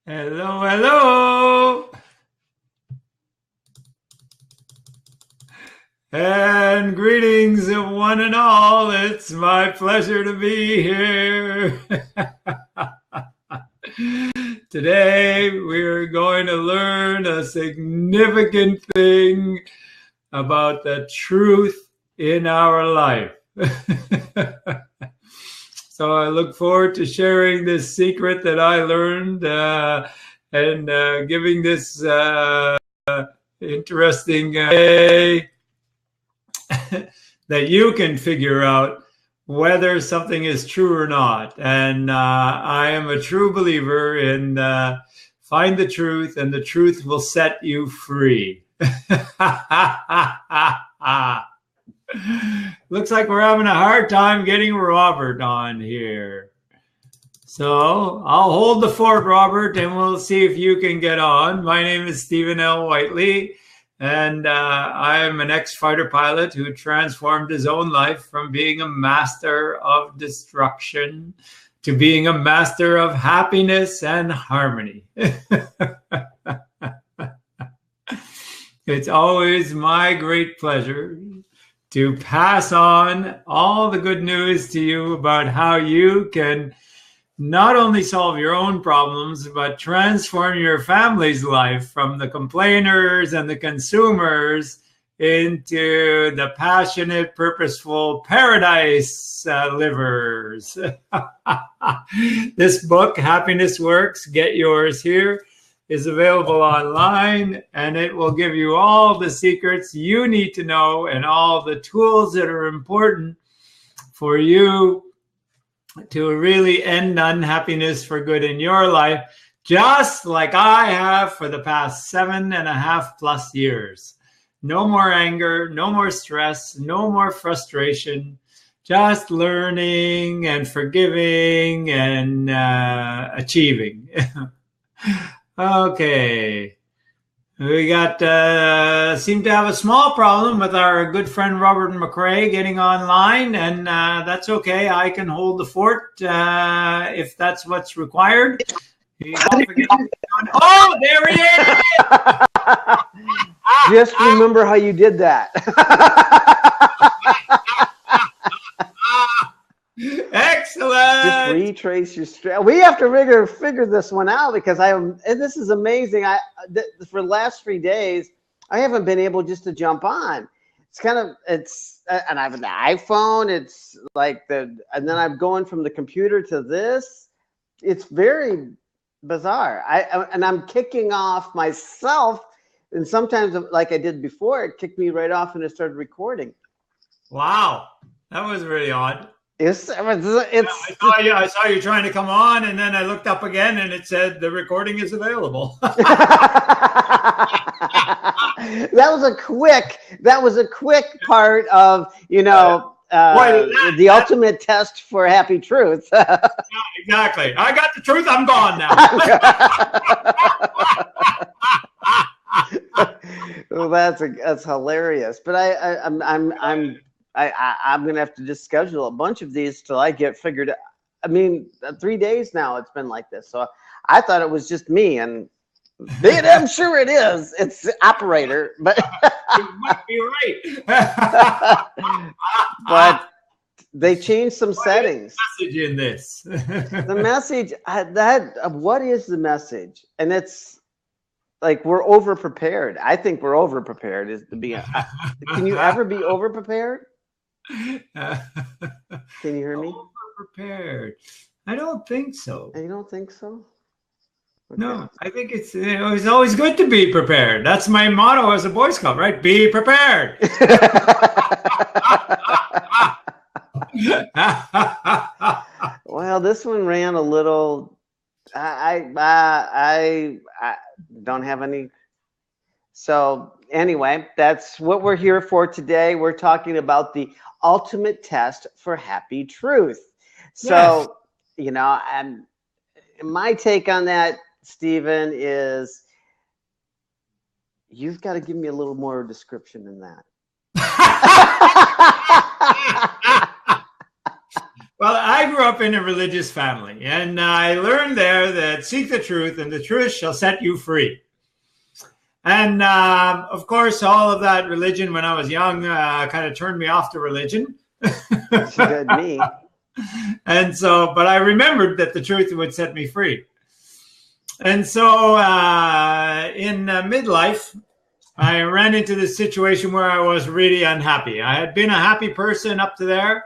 Hello, hello. And greetings of one and all. It's my pleasure to be here. Today, we're going to learn a significant thing about the truth in our life. So I look forward to sharing this secret that I learned and giving this interesting way that you can figure out whether something is true or not. And I am a true believer in find the truth, and the truth will set you free. Looks like we're having a hard time getting Robert on here. So I'll hold the fort, Robert, and we'll see if you can get on. My name is Stephen L. Whiteley, and I'm an ex-fighter pilot who transformed his own life from being a master of destruction to being a master of happiness and harmony. It's always my great pleasure to pass on all the good news to you about how you can not only solve your own problems, but transform your family's life from the complainers and the consumers into the passionate, purposeful paradise livers. This book, Happiness Works, get yours here, is available online, and it will give you all the secrets you need to know and all the tools that are important for you to really end unhappiness for good in your life, just like I have for the past 7.5+ years. No more anger, no more stress, no more frustration, just learning and forgiving and achieving. Okay, we got seem to have a small problem with our good friend Robert McRae getting online, and that's okay. I can hold the fort if that's what's required. Oh, there he is! Just remember how you did that. Excellent. Just retrace your stress. We have to figure this one out, because this is amazing. For the last 3 days, I haven't been able just to jump on. And I have an iPhone. It's like and then I'm going from the computer to this. It's very bizarre. And I'm kicking off myself, and sometimes, like I did before, it kicked me right off and it started recording. Wow, that was really odd. I saw you trying to come on, and then I looked up again, and it said the recording is available. That was a quick part of the ultimate test for happy truth. Yeah, exactly. I got the truth. I'm gone now. Well, that's hilarious. But I'm going to have to just schedule a bunch of these till I get figured out. I mean, 3 days now it's been like this. So I thought it was just me, and I'm sure it is. It's the operator, but you might be right. But they changed some settings. Message in this. The message what is the message? And it's like, we're over prepared. I think we're over prepared. Can you ever be over prepared? Can you hear me? Prepared. I don't think so. You don't think so? Okay. No, I think it's always good to be prepared. That's my motto as a Boy Scout, right? Be prepared. Well, this one ran a little. I don't have any. So anyway, that's what we're here for today. We're talking about the ultimate test for happy truth. So, yes. And my take on that, Stephen, is you've got to give me a little more description than that. up in a religious family, and I learned there that seek the truth, and the truth shall set you free. And of course, all of that religion when I was young kind of turned me off to religion. She did me. And so, but I remembered that the truth would set me free. And so in midlife, I ran into this situation where I was really unhappy. I had been a happy person up to there,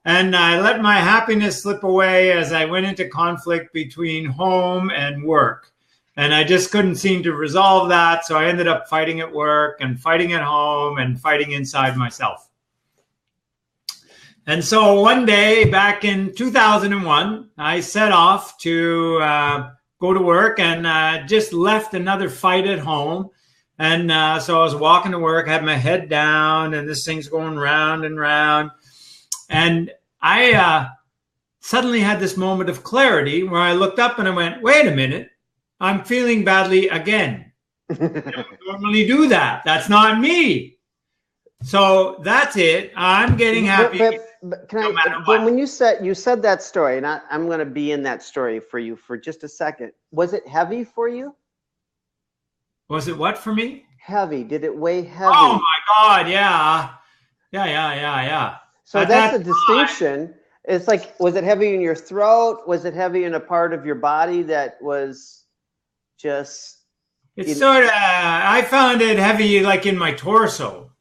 and I let my happiness slip away as I went into conflict between home and work. And I just couldn't seem to resolve that. So I ended up fighting at work and fighting at home and fighting inside myself. And so one day back in 2001, I set off to go to work and just left another fight at home. And so I was walking to work, had my head down, and this thing's going round and round. And I suddenly had this moment of clarity where I looked up and I went, wait a minute, I'm feeling badly again. I don't normally do that. That's not me. So that's it. I'm getting happy. But when you said that story, and I'm going to be in that story for you for just a second. Was it heavy for you? Was it what for me? Heavy. Did it weigh heavy? Oh my God! Yeah. So that's a distinction. It's like, was it heavy in your throat? Was it heavy in a part of your body that was just? It's sort of. I found it heavy, like in my torso.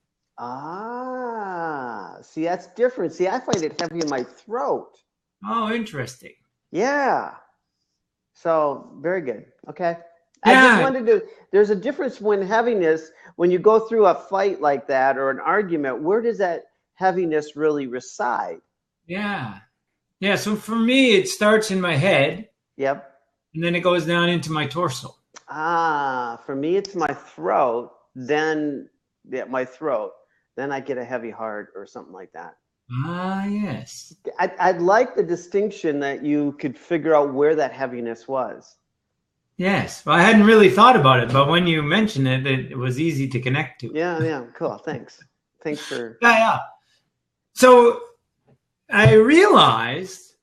See, that's different. See, I find it heavy in my throat. Oh, interesting. Yeah. So very good. Okay. Yeah. I just wanted to. There's a difference when heaviness, when you go through a fight like that or an argument, where does that heaviness really reside? Yeah. So for me, it starts in my head. Yep. And then it goes down into my torso. For me, it's my throat. Then my throat. Then I get a heavy heart or something like that. Yes. I'd like the distinction that you could figure out where that heaviness was. Yes. Well, I hadn't really thought about it, but when you mentioned it, it was easy to connect to. Yeah. Cool. Thanks for. Yeah. So I realized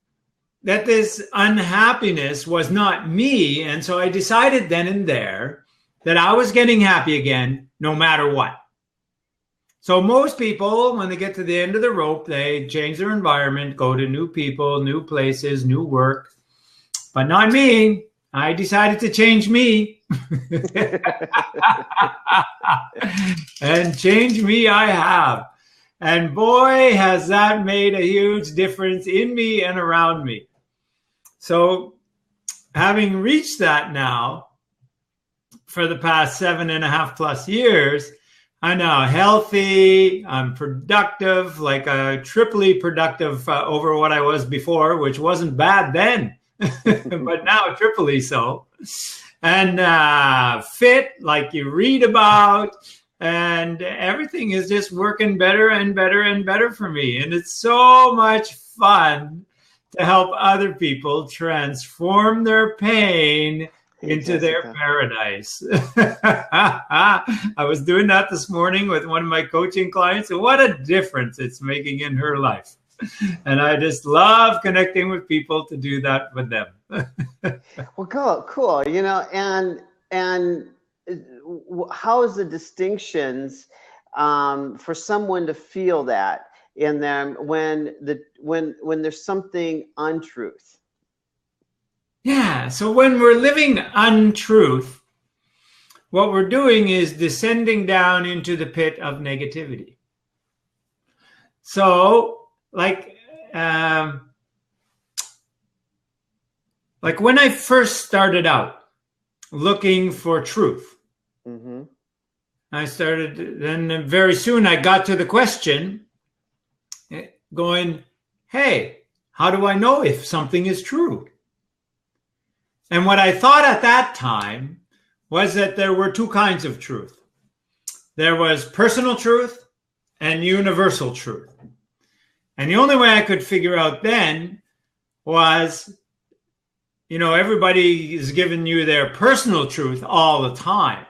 that this unhappiness was not me. And so I decided then and there that I was getting happy again, no matter what. So most people, when they get to the end of the rope, they change their environment, go to new people, new places, new work. But not me. I decided to change me. And change me I have. And boy, has that made a huge difference in me and around me. So having reached that now for the past 7.5+ years, I'm now healthy, I'm productive, like triply productive over what I was before, which wasn't bad then, but now triply so. And fit, like you read about, and everything is just working better and better and better for me. And it's so much fun to help other people transform their pain into their paradise. I was doing that this morning with one of my coaching clients, and what a difference it's making in her life. And I just love connecting with people to do that with them. Well, cool. You know, and how is the distinctions for someone to feel that in them when there's something untruth? Yeah, so when we're living untruth, what we're doing is descending down into the pit of negativity. So, like when I first started out looking for truth, mm-hmm. then very soon I got to the question going, hey, how do I know if something is true? And what I thought at that time was that there were two kinds of truth. There was personal truth and universal truth. And the only way I could figure out then was, everybody is giving you their personal truth all the time.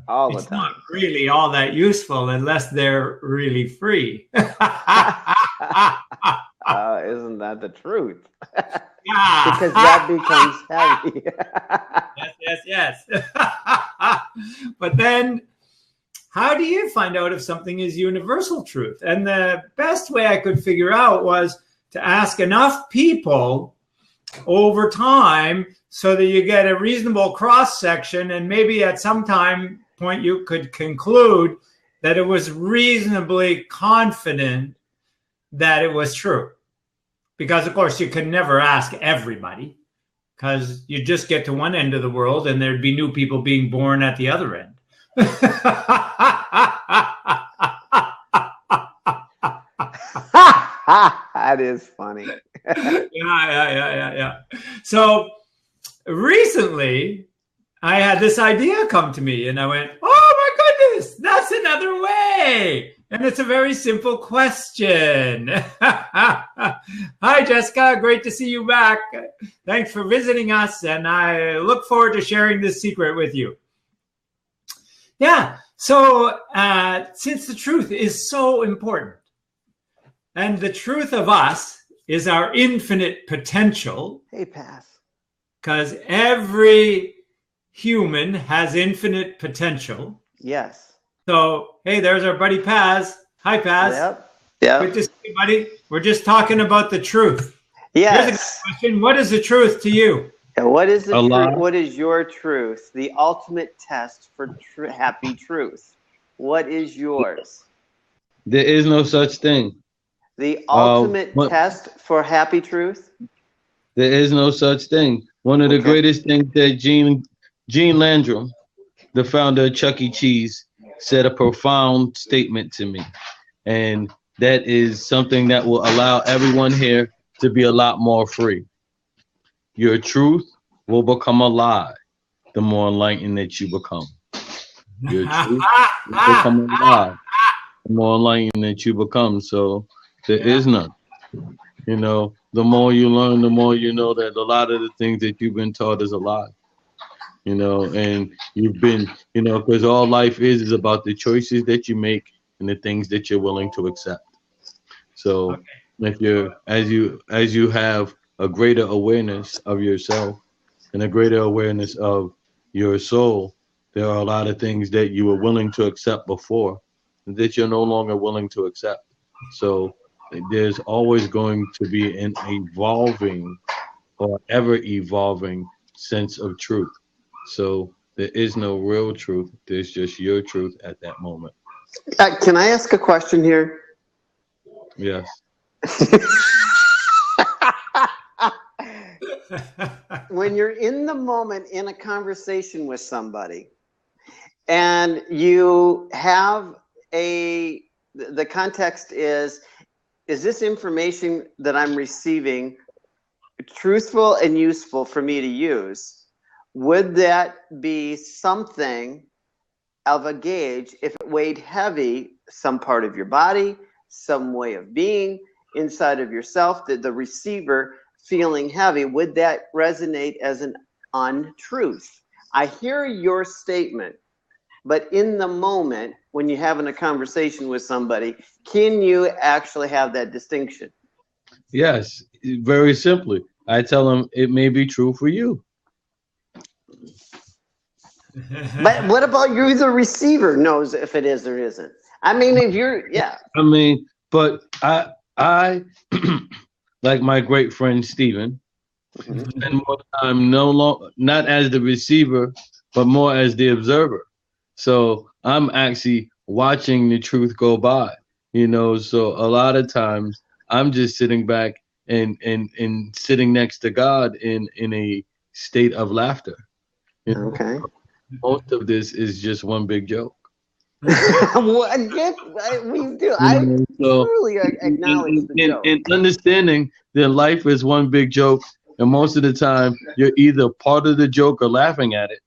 All the time. It's not really all that useful unless they're really free. isn't that the truth? Ah, Because that becomes heavy. yes. But then, how do you find out if something is universal truth? And the best way I could figure out was to ask enough people over time so that you get a reasonable cross section, and maybe at some point you could conclude that it was reasonably confident that it was true. Because, of course, you can never ask everybody, because you just get to one end of the world and there'd be new people being born at the other end. That is funny. Yeah. So recently, I had this idea come to me, and I went, "Oh my goodness, that's another way!" And it's a very simple question. Hi, Jessica. Great to see you back. Thanks for visiting us, and I look forward to sharing this secret with you. Yeah. So since the truth is so important, and the truth of us is our infinite potential. Hey, Pass. Because every human has infinite potential. Yes. So, hey, there's our buddy Paz. Hi, Paz. Yep. Good to see you, buddy. We're just talking about the truth. Yes. Here's a good question. What is the truth to you? What is the truth? What is your truth? The ultimate test for happy truth. What is yours? There is no such thing. The ultimate test for happy truth? There is no such thing. One of the greatest things that Gene Landrum, the founder of Chuck E. Cheese, said a profound statement to me. And that is something that will allow everyone here to be a lot more free. Your truth will become a lie the more enlightened that you become. Your truth will become a lie the more enlightened that you become. So there is none. You know, the more you learn, the more you know that a lot of the things that you've been taught is a lie. You know, and you've been, you know, because all life is about the choices that you make and the things that you're willing to accept. So if you're, as you have a greater awareness of yourself and a greater awareness of your soul, there are a lot of things that you were willing to accept before that you're no longer willing to accept. So there's always going to be an evolving or ever evolving sense of truth. So there is no real truth. There's just your truth at that moment. Can I ask a question here? Yes. When you're in the moment in a conversation with somebody and you have the context is this information that I'm receiving truthful and useful for me to use? Would that be something of a gauge if it weighed heavy, some part of your body, some way of being inside of yourself, that the receiver feeling heavy, would that resonate as an untruth? I hear your statement, but in the moment when you're having a conversation with somebody, can you actually have that distinction? Yes, very simply. I tell them it may be true for you. But what about you? The receiver knows if it is or isn't. I mean, if you're, yeah. I mean, but I like my great friend Stephen, spend more time not as the receiver, but more as the observer. So I'm actually watching the truth go by, you know. So a lot of times I'm just sitting back and sitting next to God in a state of laughter. You know? Okay. Most of this is just one big joke. We do. I truly acknowledge the joke. And understanding that life is one big joke, and most of the time you're either part of the joke or laughing at it.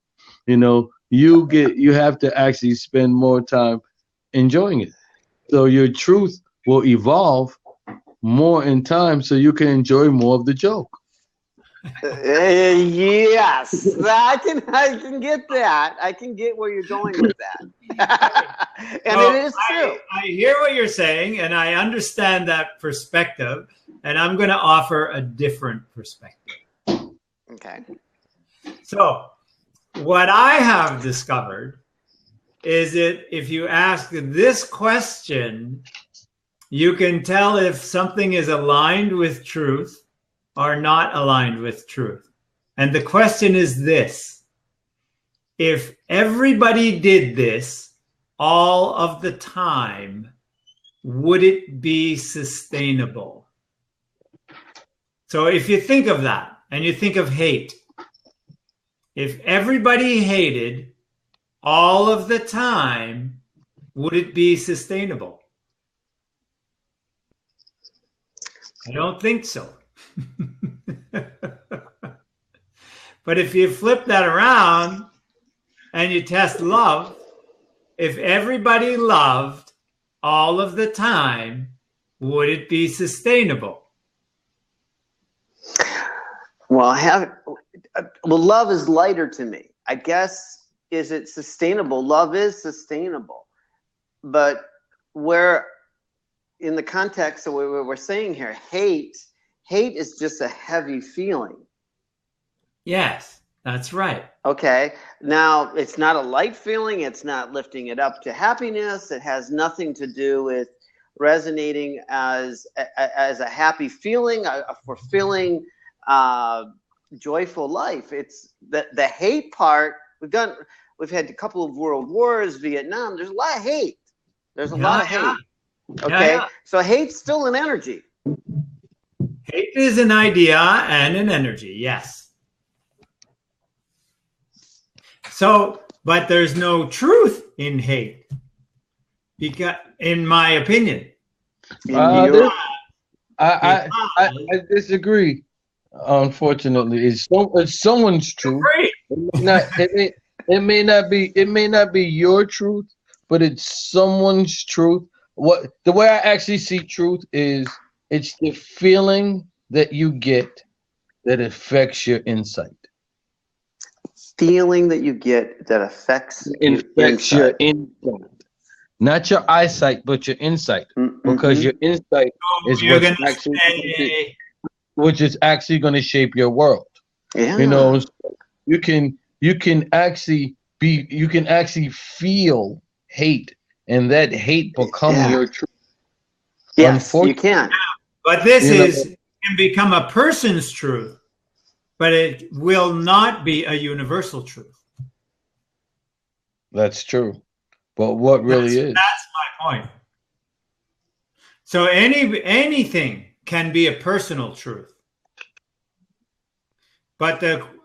You know, you have to actually spend more time enjoying it. So your truth will evolve more in time, so you can enjoy more of the joke. Yes, I can get that. I can get where you're going with that. And So it is true. I hear what you're saying, and I understand that perspective, and I'm going to offer a different perspective. Okay. So, what I have discovered is that if you ask this question, you can tell if something is aligned with truth or not aligned with truth. And the question is this: if everybody did this all of the time, would it be sustainable? So if you think of that and you think of hate, if everybody hated all of the time, would it be sustainable? I don't think so. But if you flip that around and you test love, if everybody loved all of the time, would it be sustainable? Well, love is lighter to me. I guess, is it sustainable? Love is sustainable. But where, in the context of what we're saying here, hate is just a heavy feeling. Yes, that's right. Okay. Now, it's not a light feeling. It's not lifting it up to happiness. It has nothing to do with resonating as a happy feeling, a fulfilling, joyful life. It's the hate part. We've had a couple of world wars, Vietnam. There's a lot of hate. There's a lot of hate. Okay. So hate's still an energy. Hate is an idea and an energy. Yes. So, but there's no truth in hate, because, in my opinion, I disagree. Unfortunately, it's someone's truth. It may not be your truth, but it's someone's truth. The way I actually see truth is it's the feeling that you get that affects your insight. Feeling that you get that affects your insight. Not your eyesight, but your insight, because your insight is which is actually going to shape your world. Yeah. You know, you can actually feel hate, and that hate become your truth. Yes, you can. But this can become a person's truth, but it will not be a universal truth. That's true. But what really is? That's my point. So anything can be a personal truth. But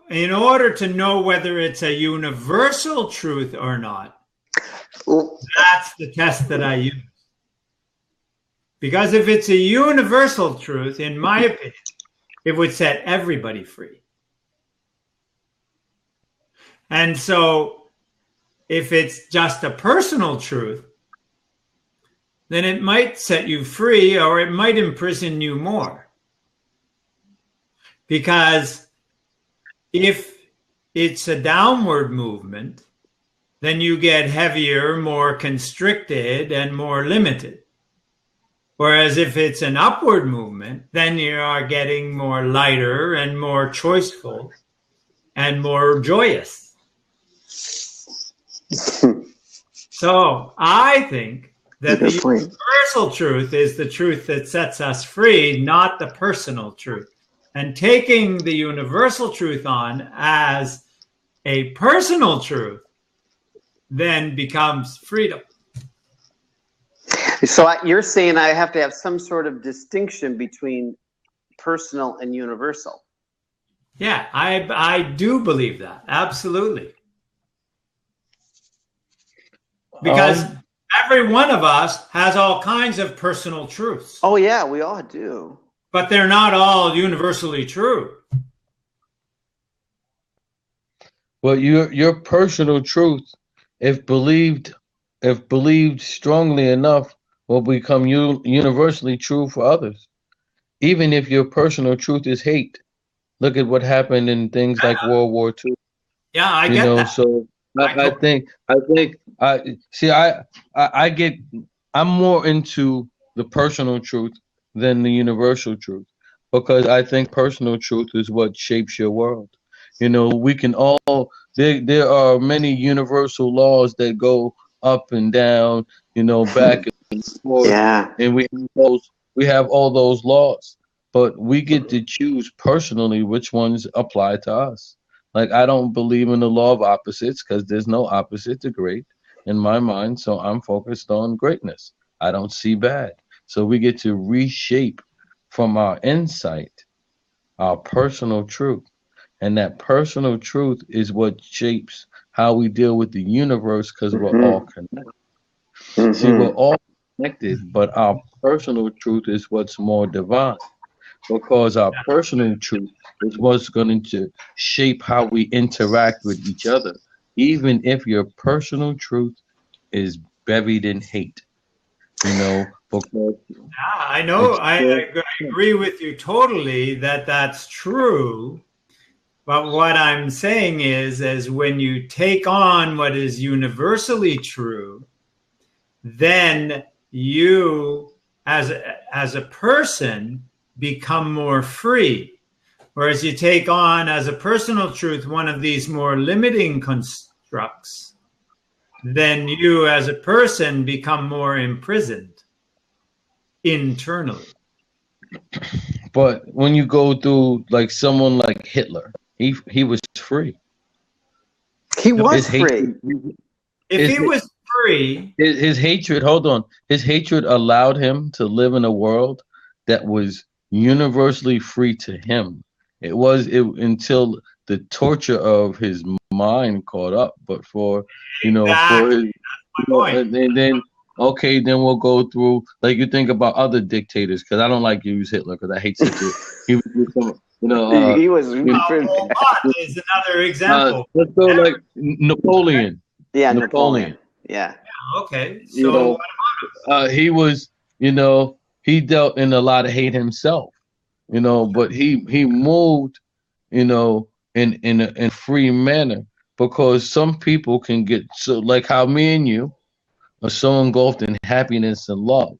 in order to know whether it's a universal truth or not, that's the test that I use. Because if it's a universal truth, in my opinion, it would set everybody free. And so if it's just a personal truth, then it might set you free, or it might imprison you more. Because if it's a downward movement, then you get heavier, more constricted, and more limited. Whereas if it's an upward movement, then you are getting more lighter and more choiceful and more joyous. So I think that the universal truth is the truth that sets us free, not the personal truth. And taking the universal truth on as a personal truth then becomes freedom. So you're saying I have to have some sort of distinction between personal and universal. Yeah, I do believe that. Absolutely. Because every one of us has all kinds of personal truths. Oh, yeah, we all do. But they're not all universally true. Well, your personal truth, if believed strongly enough, will become universally true for others. Even if your personal truth is hate, Look at what happened in things like World War II. Yeah, I You get know, that. so I think I see I get I'm more into the personal truth than the universal truth because I think personal truth is what shapes your world. You know, we can all there are many universal laws that go up and down, you know, back and forth, Yeah. and we have all those laws, but we get to choose personally which ones apply to us. Like I don't believe in the law of opposites because there's no opposite to great in my mind. So I'm focused on greatness. I don't see bad. So we get to reshape from our insight our personal truth. And that personal truth is what shapes how we deal with the universe because we're all connected. See, we're all connected, but our personal truth is what's more divine because our personal truth is what's going to shape how we interact with each other, even if your personal truth is buried in hate. You know, because Yeah, I know. it's I agree with you totally that that's true. But what I'm saying is when you take on what is universally true, then you, as a person, become more free. Whereas you take on as a personal truth one of these more limiting constructs, then you, as a person, become more imprisoned internally. but when you go through like someone like Hitler, he was free. He was His free. hatred, If he was free, his hatred, hold on, his hatred allowed him to live in a world that was universally free to him. It was until the torture of his mind caught up, but for for exactly, his my point. and then okay, then we'll go through like you think about other dictators because I don't like to use Hitler because I hate such a he was just He was Pol is another example. let's go like Napoleon. yeah, Napoleon. Yeah. Okay, You so know, he was, he dealt in a lot of hate himself, but he moved, in a free manner because some people can get so like how me and you are so engulfed in happiness and love.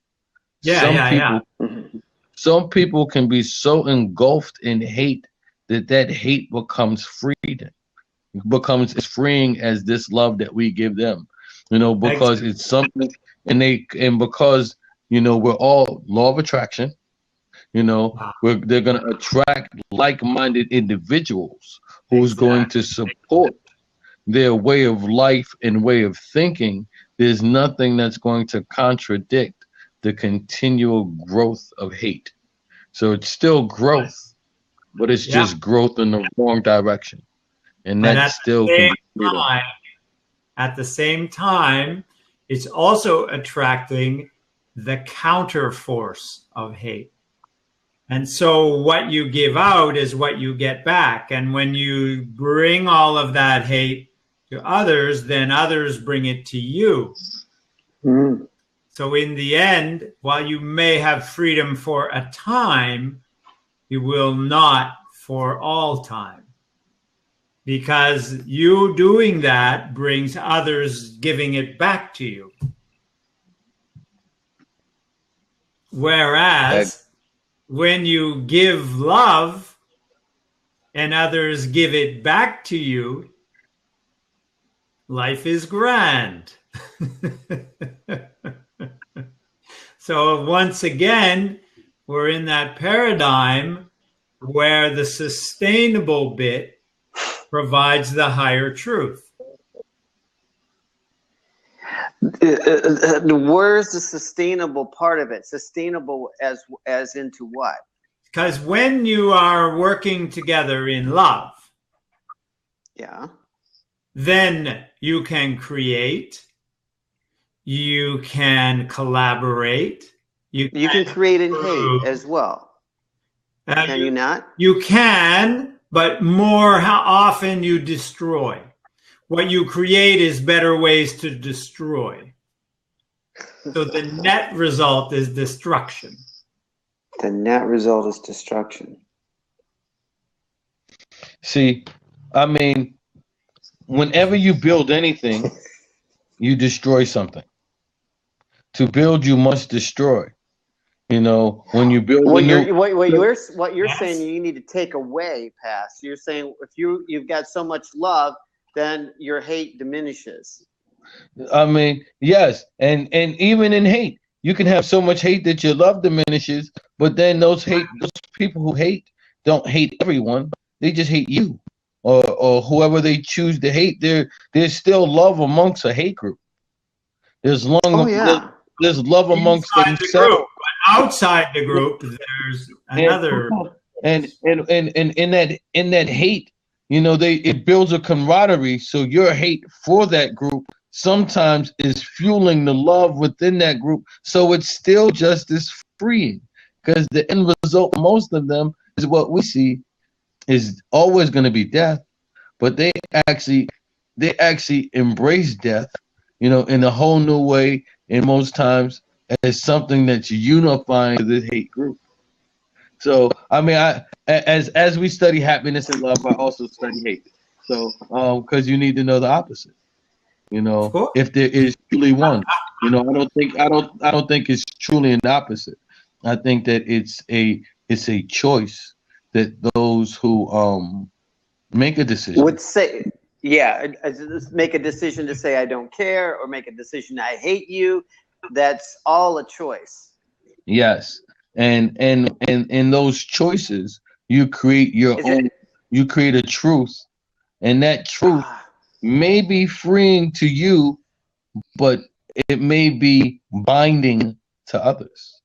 Some people can be so engulfed in hate that hate becomes freedom, becomes as freeing as this love that we give them, because it's something, and because we're all law of attraction, they're gonna attract like-minded individuals who's going to support their way of life and way of thinking. There's nothing that's going to contradict the continual growth of hate. So it's still growth, but it's just growth in the wrong direction. And that still can be freedom. At the same time, it's also attracting the counter force of hate. And so what you give out is what you get back. And when you bring all of that hate to others, then others bring it to you. Mm. So in the end, while you may have freedom for a time, you will not for all time. Because you doing that brings others giving it back to you. Whereas when you give love and others give it back to you, life is grand. So once again, we're in that paradigm where the sustainable bit provides the higher truth. Where's the sustainable part of it? Sustainable as into what? Because when you are working together in love, then you can create, you can collaborate, you can create in hate as well. Can you not? You can, but more how often you destroy. What you create is better ways to destroy. So the net result is destruction. The net result is destruction. See, I mean, whenever you build anything, you destroy something. To build, you must destroy. You know, when you build What a new, you're Yes. saying you need to take away, Pass. You're saying if you've got so much love, then your hate diminishes. I mean, yes, and even in hate, you can have so much hate that your love diminishes, but then those people who hate don't hate everyone. They just hate you, or whoever they choose to hate. There's still love amongst a hate group. There's Oh long there's, yeah. there's love amongst Inside the themselves. group, but outside the group, there's another. And in that hate, you know, it builds a camaraderie. So your hate for that group sometimes is fueling the love within that group. So it's still just as freeing, because the end result, most of them, is what we see is always going to be death. But they actually embrace death, you know, in a whole new way, and most times as something that's unifying to the hate group. So I mean, as we study happiness and love, I also study hate. So because you need to know the opposite. You know, Of course. if there is truly one, you know, I don't think it's truly an opposite. I think that it's a choice that those who make a decision. Would say, yeah, make a decision to say I don't care, or make a decision I hate you. That's all a choice. Yes, and in those choices, you create your Is own. it? You create a truth, and that truth Ah, may be freeing to you, but it may be binding to others.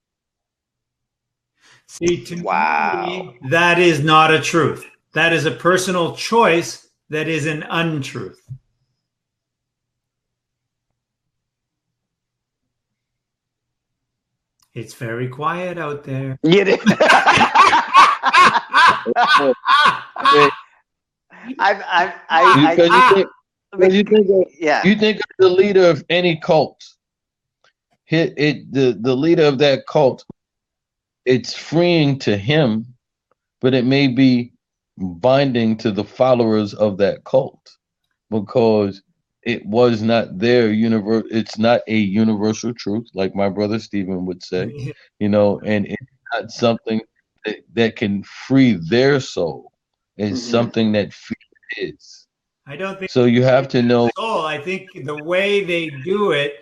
See, to wow. me, that is not a truth. That is a personal choice. That is an untruth. It's very quiet out there. Get it? Because you think of, yeah. you think of the leader of any cult, the leader of that cult, it's freeing to him, but it may be binding to the followers of that cult, because it was not their universe. It's not a universal truth, like my brother Stephen would say, you know, and it's not something that can free their soul. It's something that is. I don't think So you have to know. I think the way they do it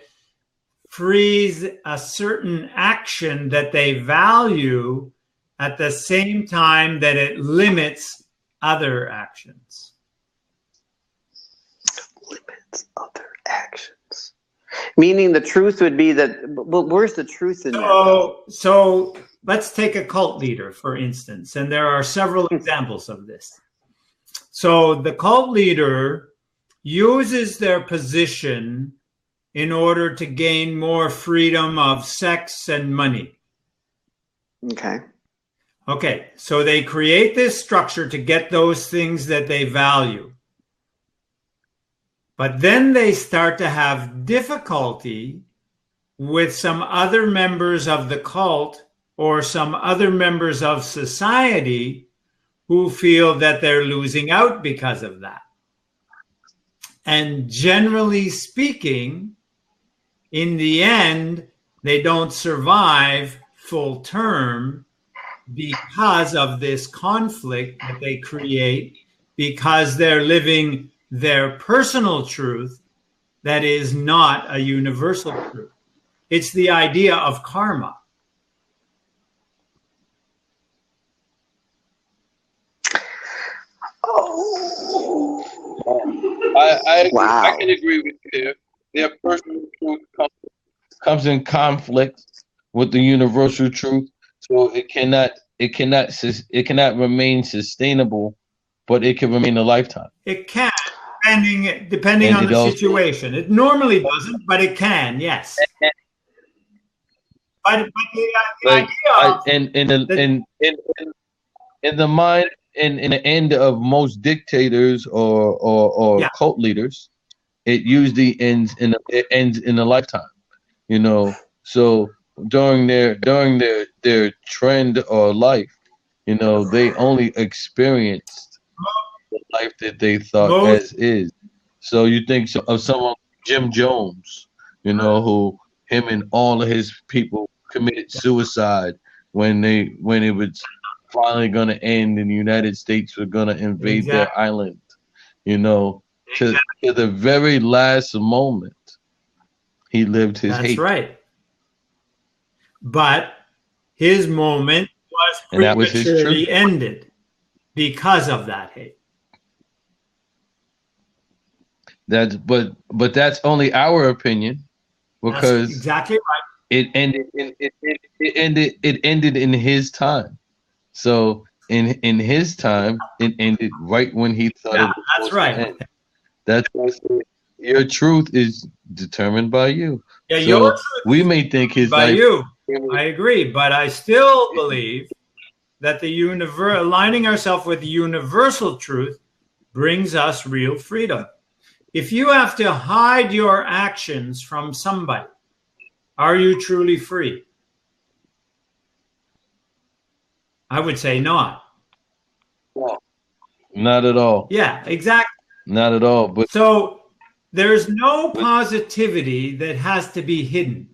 frees a certain action that they value at the same time that it limits other actions. Limits other actions. Meaning the truth would be that, but where's the truth in that? So let's take a cult leader, for instance, and there are several examples of this. So the cult leader uses their position in order to gain more freedom of sex and money. Okay, so they create this structure to get those things that they value. But then they start to have difficulty with some other members of the cult or some other members of society who feel that they're losing out because of that. And generally speaking, in the end, they don't survive full term because of this conflict that they create, because they're living their personal truth that is not a universal truth. It's the idea of karma. I can agree with you. Their personal truth comes in conflict with the universal truth, so it cannot remain sustainable, but it can remain a lifetime. It can, depending on the situation. It normally doesn't, but it can. Yes. But the idea in the mind, in the end of most dictators or cult leaders, it usually ends in a lifetime. You know, so during their trend or life, you know, they only experienced life that they thought Most- as is. So you think of someone like Jim Jones, who him and all of his people committed suicide when it was finally going to end and the United States were going to invade their island, to the very last moment. He lived his hate. That's right. But his moment was And that was his prematurely truth. ended because of that hate. But that's only our opinion, because That's exactly right. it ended in his time. So in his time, it ended right when he thought it was That's supposed to right. end. That's why I say your truth is determined by you. Yeah, So your truth we may think his by life. you. I agree, but I still believe that aligning ourselves with the universal truth brings us real freedom. If you have to hide your actions from somebody, are you truly free? I would say not. Not at all. Yeah, exactly. Not at all. But So there's no positivity that has to be hidden.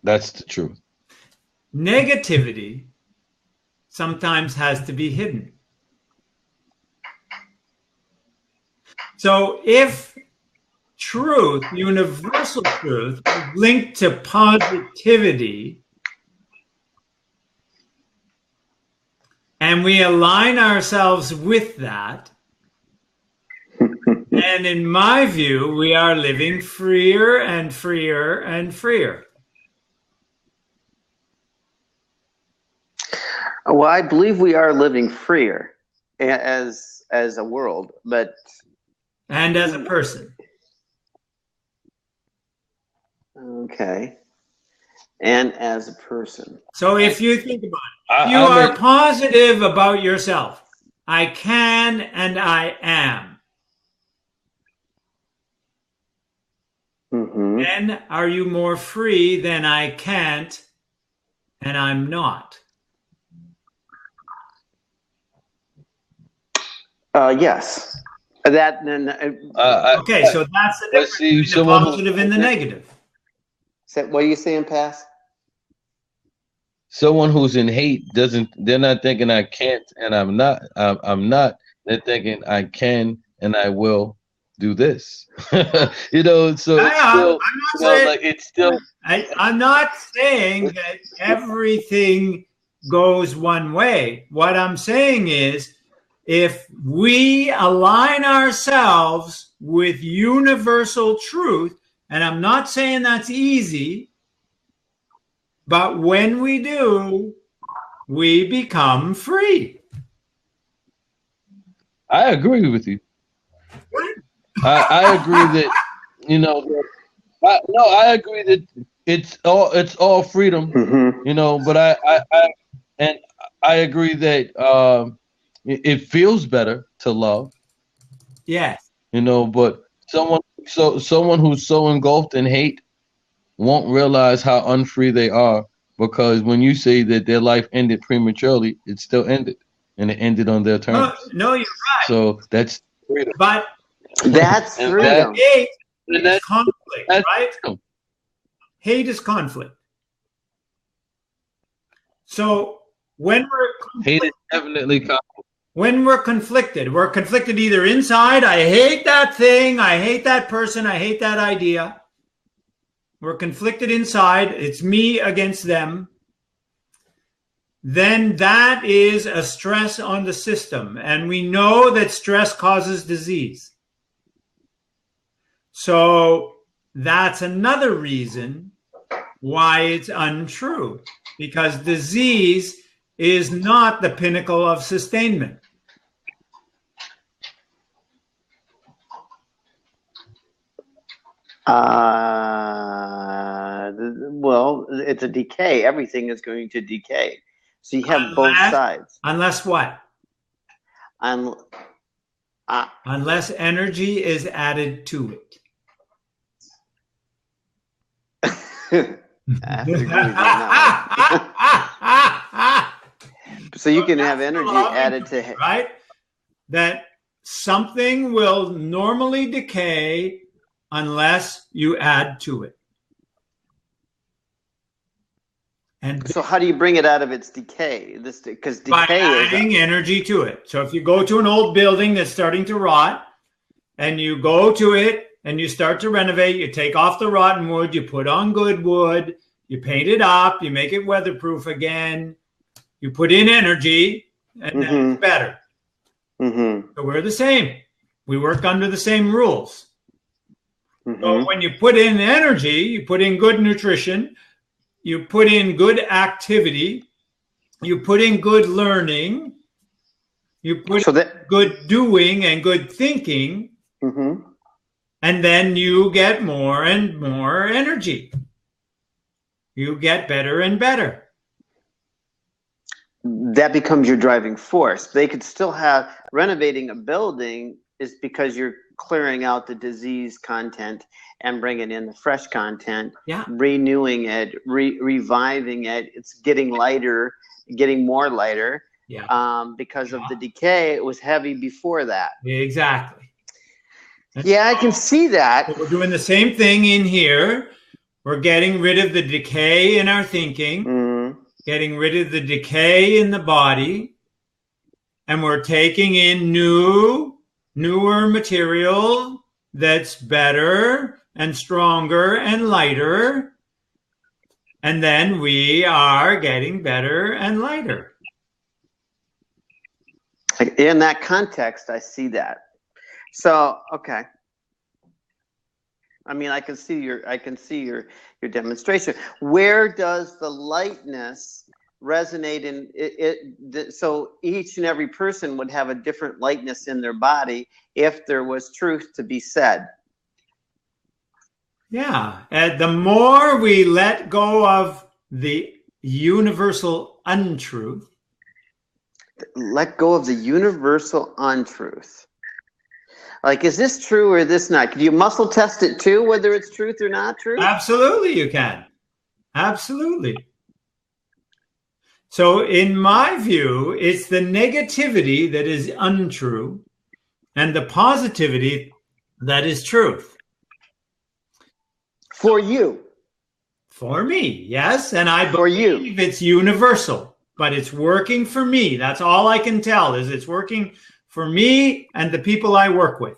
that's the truth. Negativity sometimes has to be hidden. So if truth, universal truth, is linked to positivity, and we align ourselves with that, and in my view, we are living freer and freer and freer. Well, I believe we are living freer as a world, but And as a person. okay. And as a person. So if you think about it, you are positive about yourself. I can and I am. Mm-hmm. Then are you more free than I can't and I'm not? Yes. That then. Okay, so that's the difference between the positive and the negative. What are you saying, Pass? Someone who's in hate they're not thinking I can't and I'm not. I'm not. They're thinking I can and I will do this. So it's still, it's still. I'm not saying that everything goes one way. What I'm saying is, if we align ourselves with universal truth, and I'm not saying that's easy, but when we do, we become free. I agree with you. I agree that, I agree that it's all freedom, Mm-hmm. but I agree that it feels better to love. Yes. But someone who's so engulfed in hate won't realize how unfree they are, because when you say that their life ended prematurely, it still ended, and it ended on their terms. No, you're right. So that's freedom. But that's freedom. Hate is conflict, right? Freedom. Hate is conflict. So when hate is definitely conflict. When we're conflicted either inside, I hate that thing, I hate that person, I hate that idea. We're conflicted inside, it's me against them. Then that is a stress on the system. And we know that stress causes disease. So that's another reason why it's untrue. Because disease is not the pinnacle of sustainment. Well, it's a decay. Everything is going to decay. So you have both sides. Unless what? Unless energy is added to it. So you can have That's the energy law of added entropy, to. right? That something will normally decay unless you add to it. And So how do you bring it out of its decay? This because by decay is adding energy to it. So if you go to an old building that's starting to rot, and you go to it and you start to renovate, you take off the rotten wood, you put on good wood, you paint it up, you make it weatherproof again, you put in energy, and then it's better. Mm-hmm. So we're the same. We work under the same rules. Mm-hmm. So when you put in energy, you put in good nutrition, you put in good activity, you put in good learning, you put in good doing and good thinking, and then you get more and more energy. You get better and better. That becomes your driving force. They could still have renovating a building is because you're clearing out the disease content and bringing in the fresh content, renewing it, reviving it. It's getting lighter, getting more lighter. Because of the decay, it was heavy before that. Exactly. Yeah, I can see that. So we're doing the same thing in here. We're getting rid of the decay in our thinking, getting rid of the decay in the body, and we're taking in newer material that's better and stronger and lighter. And then we are getting better and lighter. In that context, I see that. So, okay. I mean, I can see your demonstration. Where does the lightness resonate in it? So each and every person would have a different lightness in their body if there was truth to be said. Yeah, and the more we let go of the universal untruth. Let go of the universal untruth. Like, is this true or this not? Can you muscle test it too, whether it's truth or not true? Absolutely, you can. Absolutely. So in my view, it's the negativity that is untrue and the positivity that is truth. For you. For me, yes. And I believe it's universal, but it's working for me. That's all I can tell is it's working for me and the people I work with.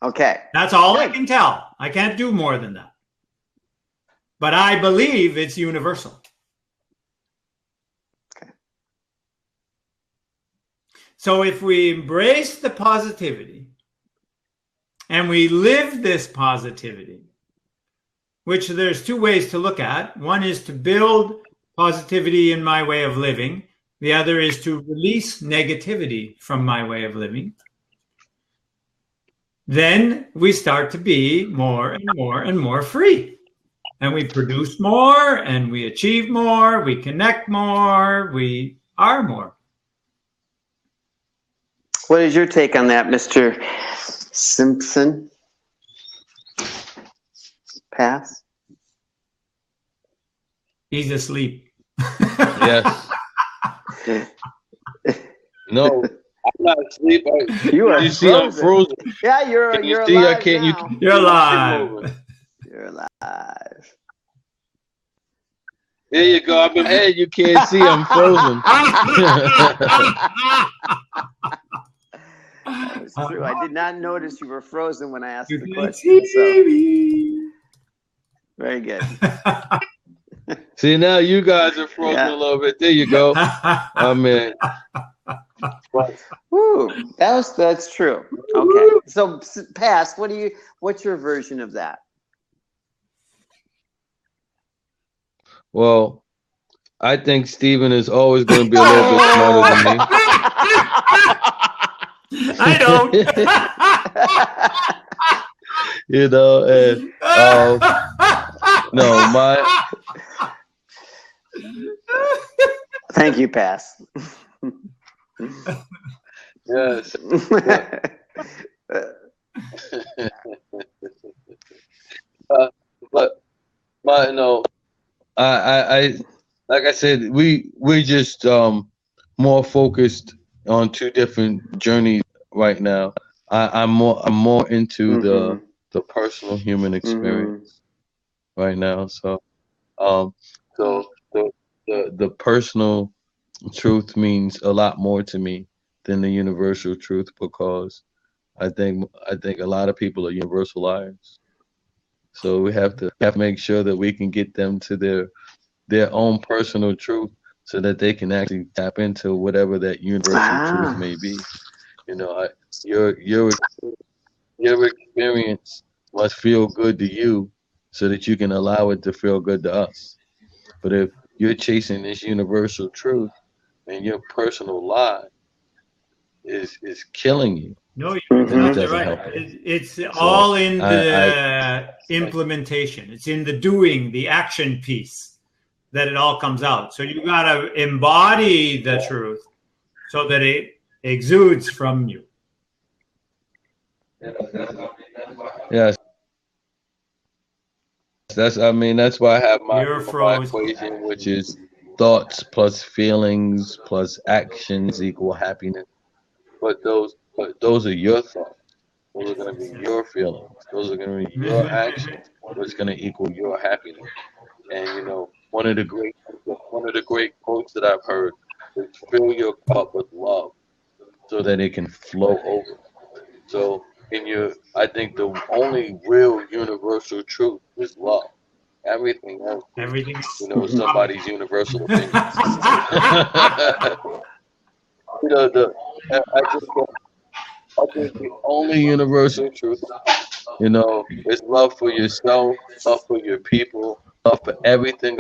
Okay. That's all I can tell. I can't do more than that. But I believe it's universal. Okay. So if we embrace the positivity and we live this positivity, which there's two ways to look at. One is to build positivity in my way of living. The other is to release negativity from my way of living. Then we start to be more and more and more free. And we produce more and we achieve more, we connect more, we are more. What is your take on that, Mr. Simpson? Pass? He's asleep. Yes. No, I'm not asleep. You see, I'm frozen. Yeah, you're see, alive I can't. now. You're alive. You're alive. There you go. I'm in head. You can't see. I'm frozen. That's true. I did not notice you were frozen when I asked the can question. see me. Very good. See, now you guys are frozen a little bit. There you go. I'm in. Woo, that's true. Okay. So, Pass, what's your version of that? Well, I think Stephen is always going to be a little bit smarter than me. I don't. You know, and no, my. Thank you, Pass. Yes. But no, I like I said, we're just more focused on two different journeys right now. I'm more into the personal human experience right now. So so the personal truth means a lot more to me than the universal truth, because I think a lot of people are universal liars. So we have to make sure that we can get them to their own personal truth, so that they can actually tap into whatever that universal truth may be. You know, your experience must feel good to you, so that you can allow it to feel good to us. But if you're chasing this universal truth and your personal lie is killing you, No, then it you're doesn't right. help you. It's all in the implementation. It's in the doing, the action piece, that it all comes out. So you got to embody the truth so that it exudes from you. Yes. That's why I have my equation, which is thoughts plus feelings plus actions equal happiness. But those are your thoughts. Those are going to be your feelings. Those are going to be your actions, which is going to equal your happiness. And you know, one of the great quotes that I've heard is, fill your cup with love so that it can flow over. So I think the only real universal truth is love. Everything else, you know, somebody's universal opinion. You know, I think the only universal truth, you know, is love for yourself, love for your people, love for everything.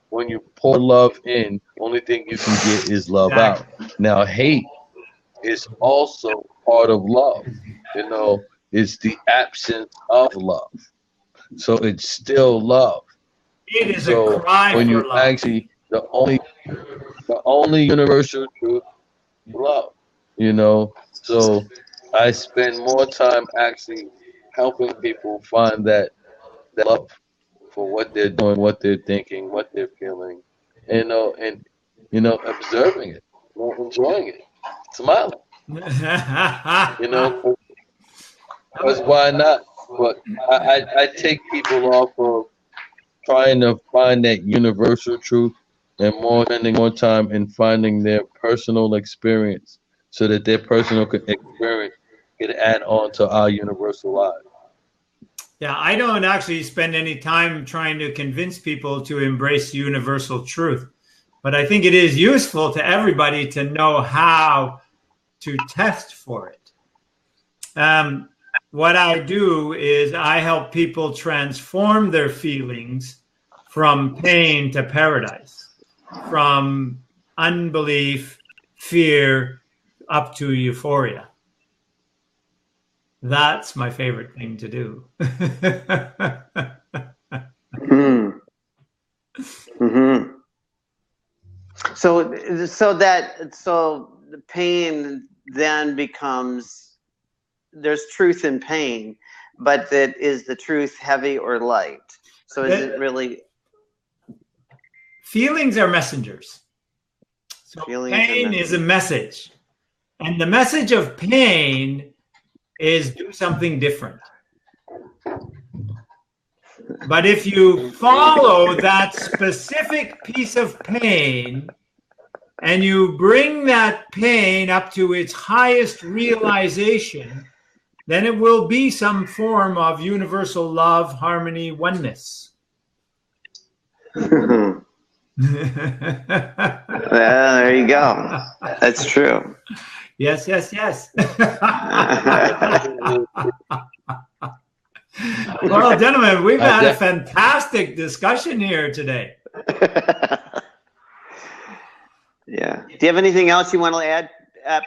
When you pour love in, only thing you can get is love out. Now, hate is also part of love. You know, it's the absence of love. So it's still love. It is a cry when for you love. actually the only universal truth is love. You know, so I spend more time actually helping people find that love for what they're doing, what they're thinking, what they're feeling, and observing it, enjoying it, smiling. You know, because why not? But I take people off of trying to find that universal truth and spending more time in finding their personal experience, so that their personal experience can add on to our universal lives. Yeah, I don't actually spend any time trying to convince people to embrace universal truth, but I think it is useful to everybody to know how to test for it. What I do is I help people transform their feelings from pain to paradise, from unbelief, fear, up to euphoria. That's my favorite thing to do. So the pain then becomes, there's truth in pain, but that is the truth heavy or light? So is it really? Feelings are messengers. So pain is a message. And the message of pain is do something different. But if you follow that specific piece of pain and you bring that pain up to its highest realization, then it will be some form of universal love, harmony, oneness. Well, there you go. That's true. Yes, yes, yes. Well, gentlemen, we've had a fantastic discussion here today. Yeah. Do you have anything else you want to add,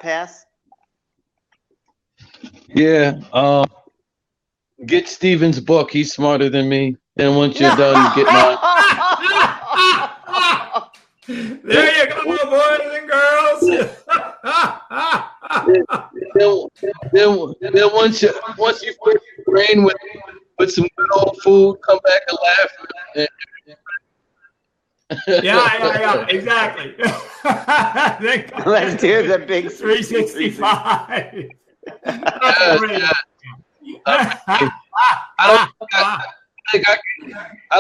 Pass? Yeah. Get Steven's book. He's smarter than me. And once you're done, get mine. There you go, boys and girls. then once you fill your brain with some good old food, come back and laugh. Yeah, exactly. Let's do the big 365. That's great. I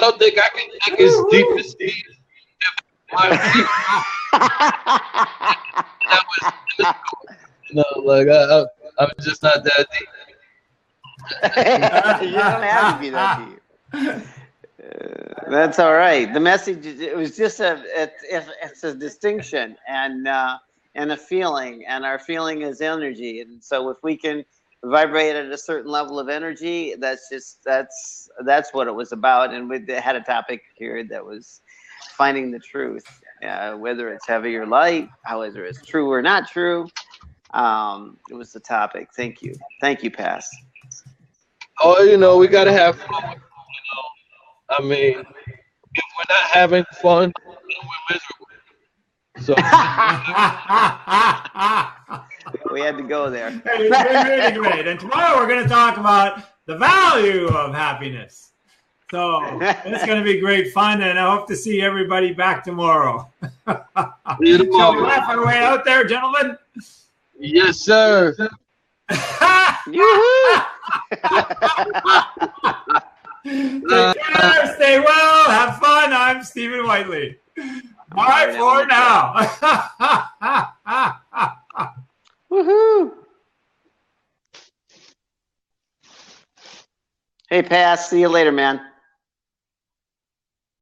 don't think I can take as deep as Steve. That was no, like I'm just not that deep. You don't have to be that deep. That's all right. The message, it was just it's a distinction and a feeling, and our feeling is energy. And so if we can vibrate at a certain level of energy, that's what it was about. And we had a topic here that was finding the truth, whether it's heavy or light, whether it's true or not true. It was the topic. Thank you, Pass. Oh, we gotta have fun. I mean, if we're not having fun, then we're miserable. So we had to go there. It's really great. And tomorrow we're going to talk about the value of happiness. So it's going to be great fun, and I hope to see everybody back tomorrow. Shall we laugh our way out there, gentlemen? Yes, sir. Take care, stay well, have fun. I'm Stephen Whiteley. Bye for now. Woohoo! Hey, Pass. See you later, man.